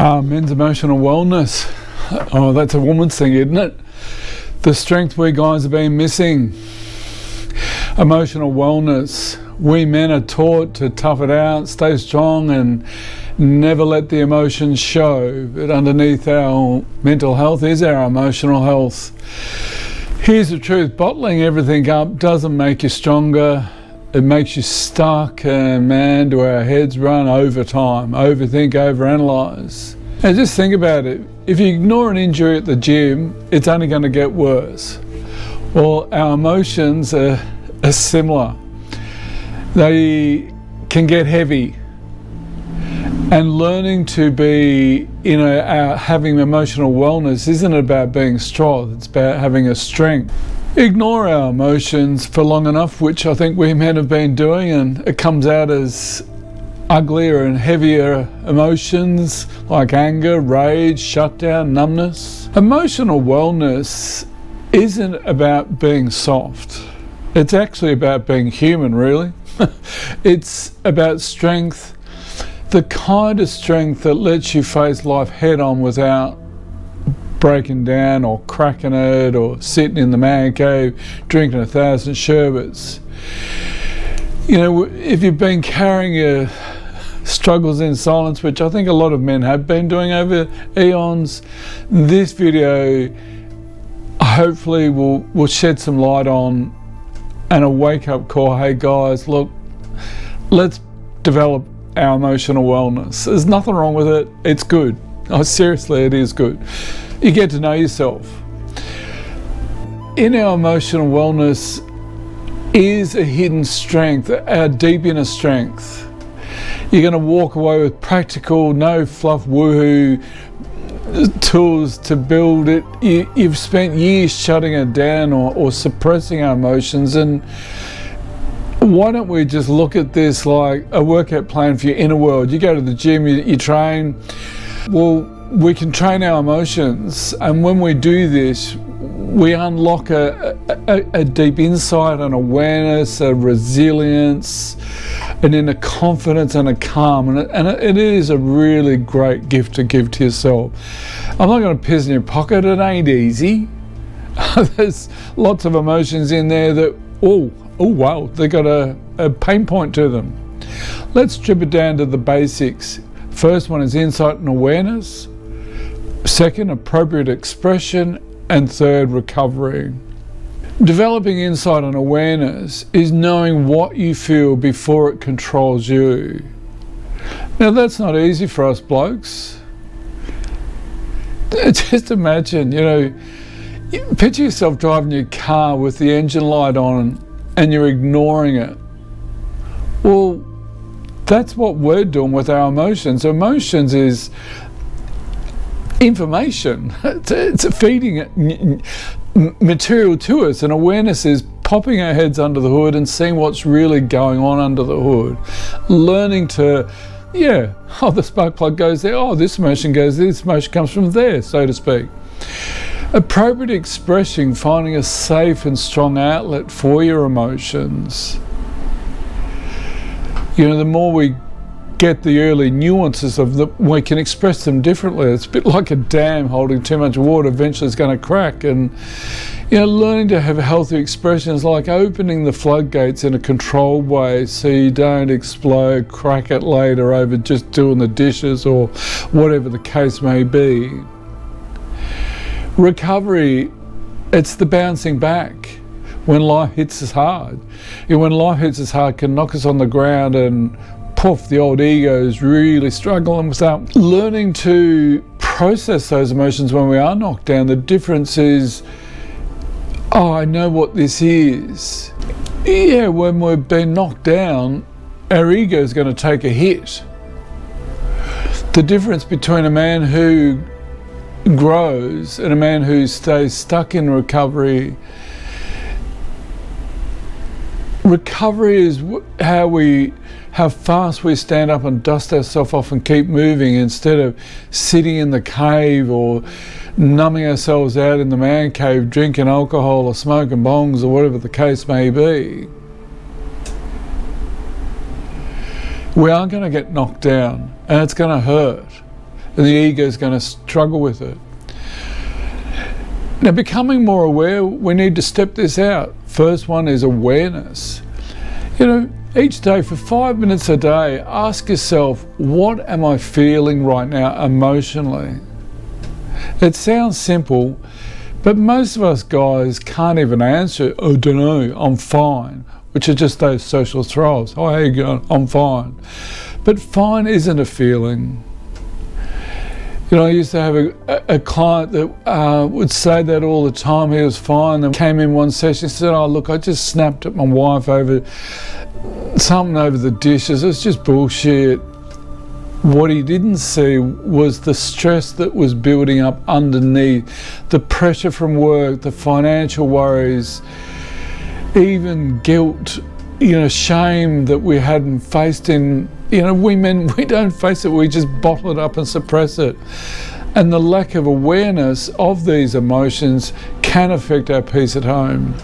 Men's emotional wellness. Oh, that's a woman's thing, isn't it? The strength we guys have been missing. Emotional wellness. We men are taught to tough it out, stay strong and never let the emotions show. But underneath our mental health is our emotional health. Here's the truth, bottling everything up doesn't make you stronger. It makes you stuck, and man, do our heads run overtime, overthink, overanalyze. And just think about it. If you ignore an injury at the gym, it's only going to get worse. Well, our emotions are similar. They can get heavy. And learning to be, having emotional wellness isn't about being strong, it's about having a strength. Ignore our emotions for long enough, which I think we men have been doing, and it comes out as uglier and heavier emotions like anger, rage, shutdown, numbness. Emotional wellness isn't about being soft. It's actually about being human, really. It's about strength, the kind of strength that lets you face life head on without breaking down or cracking it or sitting in the man cave drinking 1,000 sherbets. If you've been carrying your struggles in silence, which I think a lot of men have been doing over eons, this video hopefully will shed some light on and a wake-up call. Hey guys, look, let's develop our emotional wellness. There's nothing wrong with it. It's good. Oh, seriously, it is good. You get to know yourself. In our emotional wellness is a hidden strength, our deep inner strength. You're going to walk away with practical, no fluff woohoo tools to build it. You've spent years shutting it down or suppressing our emotions, and why don't we just look at this like a workout plan for your inner world? You go to the gym, you train. Well, we can train our emotions, and when we do this, we unlock a deep insight, an awareness, a resilience, an inner confidence and a calm, and it is a really great gift to give to yourself. I'm not going to piss in your pocket, it ain't easy. There's lots of emotions in there that, oh wow, they got a pain point to them. Let's strip it down to the basics. First one is insight and awareness. Second, appropriate expression. And third, recovery. Developing insight and awareness is knowing what you feel before it controls you. Now that's not easy for us blokes. Just imagine, picture yourself driving your car with the engine light on and you're ignoring it. Well, that's what we're doing with our emotions. Emotions is information. It's feeding material to us, and awareness is popping our heads under the hood and seeing what's really going on under the hood. Learning to, the spark plug goes there, this emotion goes there, this emotion comes from there, so to speak. Appropriate expressing, finding a safe and strong outlet for your emotions. The more we get the early nuances of them, we can express them differently. It's a bit like a dam holding too much water, eventually it's going to crack. And learning to have healthy expressions, like opening the floodgates in a controlled way so you don't explode, crack it later over just doing the dishes or whatever the case may be. Recovery, it's the bouncing back when life hits us hard. When life hits us hard, it can knock us on the ground and poof, the old ego is really struggling with that. Learning to process those emotions when we are knocked down. The difference is, I know what this is. When we've been knocked down, our ego is going to take a hit. The difference between a man who grows and a man who stays stuck in recovery is how fast we stand up and dust ourselves off and keep moving, instead of sitting in the cave or numbing ourselves out in the man cave, drinking alcohol or smoking bongs or whatever the case may be. We are going to get knocked down, and it's going to hurt. and the ego is going to struggle with it. Now, becoming more aware, we need to step this out. First one is awareness. Each day for 5 minutes a day, ask yourself, what am I feeling right now emotionally? It sounds simple, but most of us guys can't even answer, oh, don't know, I'm fine, which are just those social throws. Oh, how you going? I'm fine. But fine isn't a feeling. I used to have a client that would say that all the time. He was fine, and came in one session and said, oh, look, I just snapped at my wife over something over the dishes. It's just bullshit. What he didn't see was the stress that was building up underneath, the pressure from work, the financial worries, even guilt, shame that we hadn't faced in. We men, we don't face it, we just bottle it up and suppress it. And the lack of awareness of these emotions can affect our peace at home.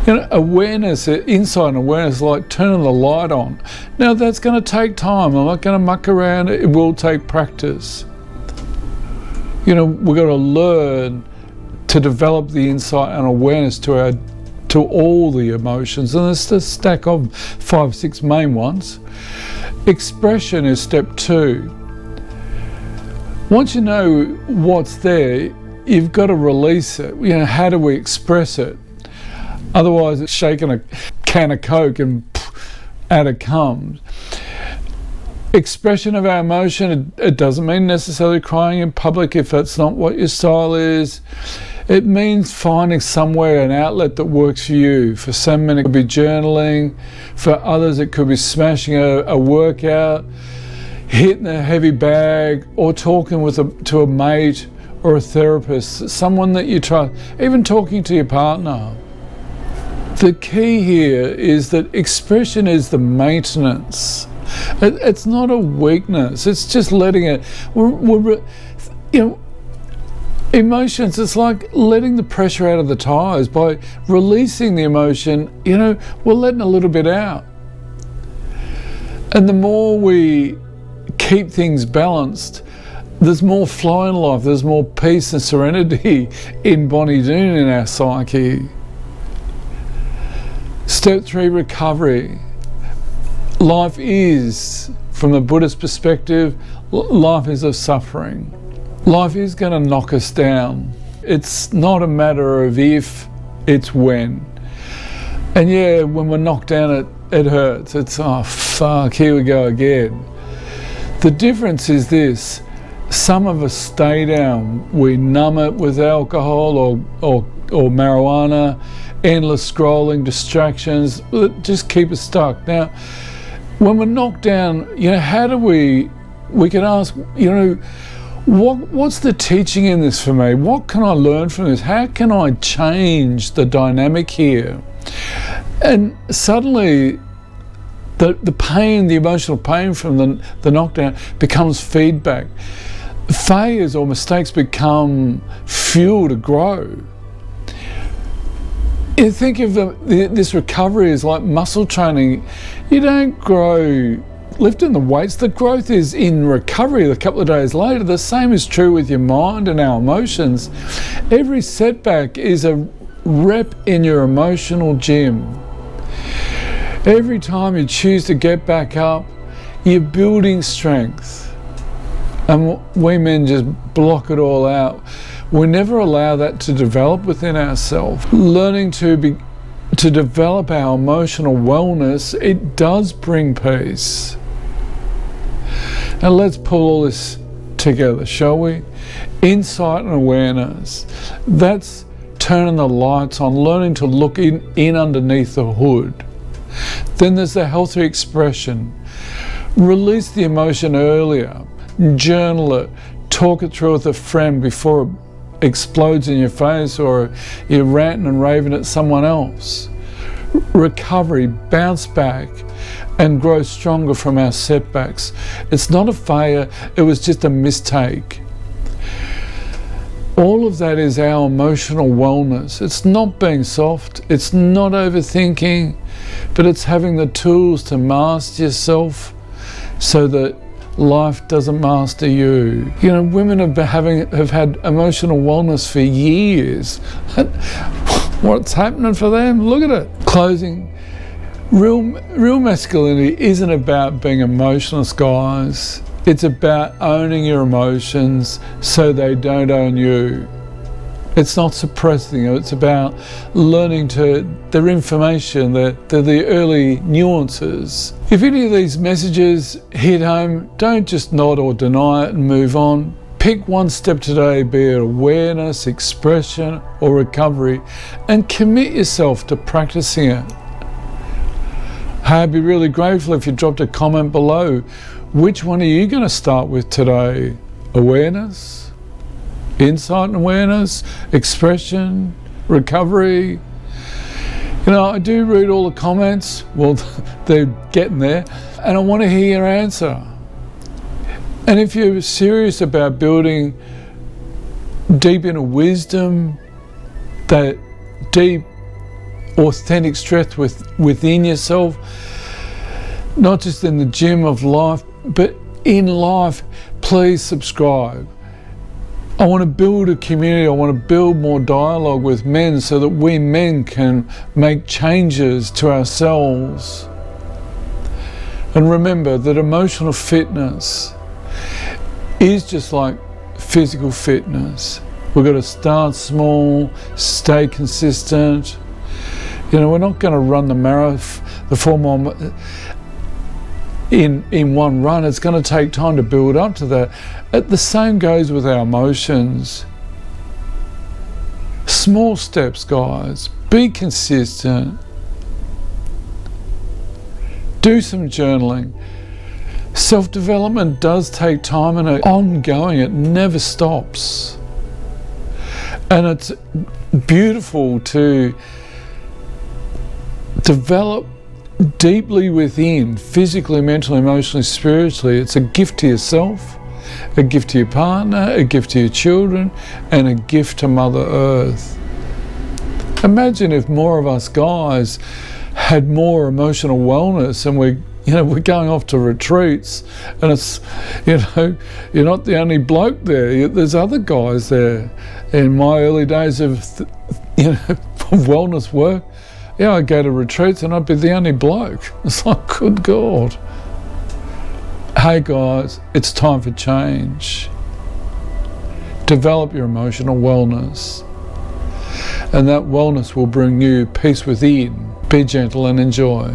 Awareness, insight awareness, like turning the light on. Now, that's going to take time. I'm not going to muck around. It will take practice. We've got to learn to develop the insight and awareness to all the emotions. And there's a stack of 5, 6 main ones. Expression is step 2. Once you know what's there, you've got to release it. How do we express it? Otherwise, it's shaking a can of Coke and out it comes. Expression of our emotion, it doesn't mean necessarily crying in public if that's not what your style is. It means finding somewhere an outlet that works for you. For some men, it could be journaling. For others, it could be smashing a workout, hitting a heavy bag, or talking to a mate or a therapist, someone that you trust, even talking to your partner. The key here is that expression is the maintenance. It's not a weakness. It's just letting it. Emotions, it's like letting the pressure out of the tires. By releasing the emotion, we're letting a little bit out. And the more we keep things balanced, there's more flow in life, there's more peace and serenity in Bonnie Doon in our psyche. Step 3, recovery. Life is, from the Buddhist perspective, life is of suffering. Life is going to knock us down. It's not a matter of if, it's when. And yeah, when we're knocked down, it hurts. It's, oh fuck, here we go again. The difference is this: some of us stay down. We numb it with alcohol or marijuana, endless scrolling, distractions, just keep us stuck. Now, when we're knocked down, how do we can ask, what's the teaching in this for me? What can I learn from this? How can I change the dynamic here? And suddenly, the pain, the emotional pain from the knockdown becomes feedback. Failures or mistakes become fuel to grow. You think of this recovery as like muscle training. You don't grow lifting the weights. The growth is in recovery a couple of days later. The same is true with your mind and our emotions. Every setback is a rep in your emotional gym. Every time you choose to get back up, you're building strength. And we men just block it all out. We never allow that to develop within ourselves. Learning to develop our emotional wellness, it does bring peace. Now let's pull all this together, shall we? Insight and awareness. That's turning the lights on, learning to look in underneath the hood. Then there's the healthy expression. Release the emotion earlier. Journal it. Talk it through with a friend before it explodes in your face or you're ranting and raving at someone else. Recovery, bounce back and grow stronger from our setbacks. It's not a failure, it was just a mistake. All of that is our emotional wellness. It's not being soft, it's not overthinking, but it's having the tools to master yourself so that life doesn't master you. You know, women have had emotional wellness for years. What's happening for them? Look at it. Closing. Real masculinity isn't about being emotionless, guys. It's about owning your emotions so they don't own you. It's not suppressing it. It's about learning their information, the early nuances. If any of these messages hit home, don't just nod or deny it and move on. Pick one step today, be it awareness, expression, or recovery, and commit yourself to practicing it. I'd be really grateful if you dropped a comment below. Which one are you going to start with today? Awareness, insight and awareness, expression, recovery? You know, I do read all the comments. Well, they're getting there. And I want to hear your answer. And if you're serious about building deep inner wisdom, that deep authentic strength within yourself, not just in the gym of life, but in life, please subscribe. I want to build a community. I want to build more dialogue with men so that we men can make changes to ourselves. And remember that emotional fitness is just like physical fitness. We've got to start small, stay consistent. You know, we're not going to run the 4 mile in one run. It's going to take time to build up to that. The same goes with our emotions. Small steps, guys. Be consistent. Do some journaling. Self-development does take time and it's ongoing. It never stops. And it's beautiful to develop deeply within, physically, mentally, emotionally, spiritually. It's a gift to yourself, a gift to your partner, a gift to your children, and a gift to Mother Earth. Imagine if more of us guys had more emotional wellness, and we're going off to retreats, and it's, you're not the only bloke there. There's other guys there. In my early days of wellness work, I'd go to retreats and I'd be the only bloke. It's like, good God. Hey guys, it's time for change. Develop your emotional wellness. And that wellness will bring you peace within. Be gentle and enjoy.